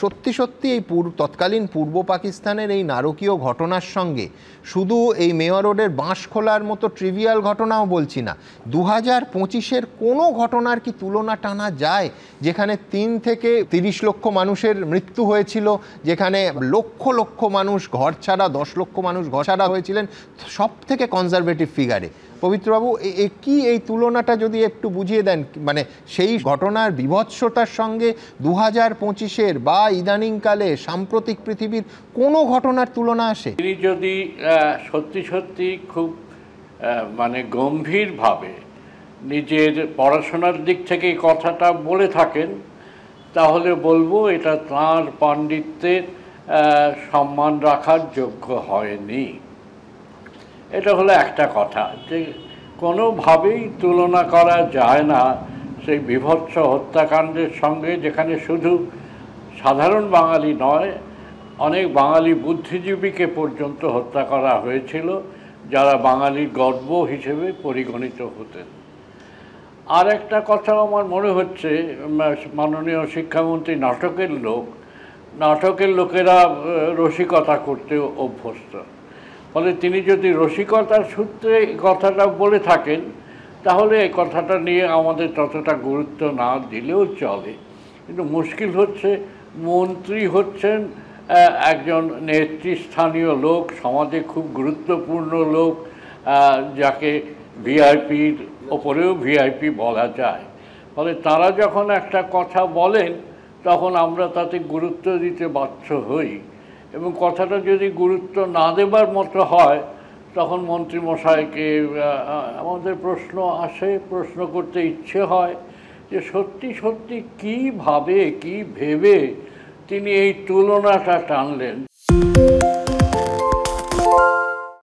সত্যি সত্যি এই তৎকালীন পূর্ব পাকিস্তানের এই নারকীয় ঘটনার সঙ্গে শুধু এই মেয়র রোডের বাঁশখোলার মতো ট্রিভিয়াল ঘটনাও বলছি না, 2025-এর কোনো ঘটনার কি তুলনা টানা যায় যেখানে 3 থেকে 30 লক্ষ মানুষের মৃত্যু হয়েছিল, যেখানে লক্ষ লক্ষ মানুষ ঘর ছাড়া, 10 লক্ষ মানুষ ঘর ছাড়া হয়েছিলেন, সব থেকে কনজারভেটিভ ফিগারে। পবিত্রবাবু, কি এই তুলনাটা যদি একটু বুঝিয়ে দেন, মানে সেই ঘটনার বীভৎসতার সঙ্গে 2025-এর বা ইদানিংকালে সাম্প্রতিক পৃথিবীর কোনো ঘটনার তুলনা আসে? তিনি যদি সত্যি সত্যি খুব মানে গম্ভীরভাবে নিজের পড়াশোনার দিক থেকে এই কথাটা বলে থাকেন, তাহলে বলবো এটা তাঁর পাণ্ডিত্যের সম্মান রাখার যোগ্য হয়নি। এটা হলো একটা কথা, যে কোনোভাবেই তুলনা করা যায় না সেই বীভৎস হত্যাকাণ্ডের সঙ্গে, যেখানে শুধু সাধারণ বাঙালি নয়, অনেক বাঙালি বুদ্ধিজীবীকে পর্যন্ত হত্যা করা হয়েছিল, যারা বাঙালির গর্ব হিসেবে পরিগণিত হতেন। আর একটা কথা আমার মনে হচ্ছে, মাননীয় শিক্ষামন্ত্রী নাটকের লোকেরা রসিকতা করতে অভ্যস্ত, ফলে তিনি যদি রসিকতার সূত্রে কথাটা বলে থাকেন, তাহলে এই কথাটা নিয়ে আমাদের ততটা গুরুত্ব না দিলেও চলে। কিন্তু মুশকিল হচ্ছে, মন্ত্রী হচ্ছেন একজন নেতৃস্থানীয় লোক, সমাজে খুব গুরুত্বপূর্ণ লোক, যাকে ভিআইপির ওপরেও ভিআইপি বলা যায়। ফলে তারা যখন একটা কথা বলেন, তখন আমরা তাতে গুরুত্ব দিতে বাধ্য হই, এবং কথাটা যদি গুরুত্ব না দেবার মতো হয়, তখন মন্ত্রীমশাইকে আমাদের প্রশ্ন আসে, প্রশ্ন করতে ইচ্ছে হয় যে সত্যি সত্যি কী ভেবে তিনি এই তুলনাটা টানলেন।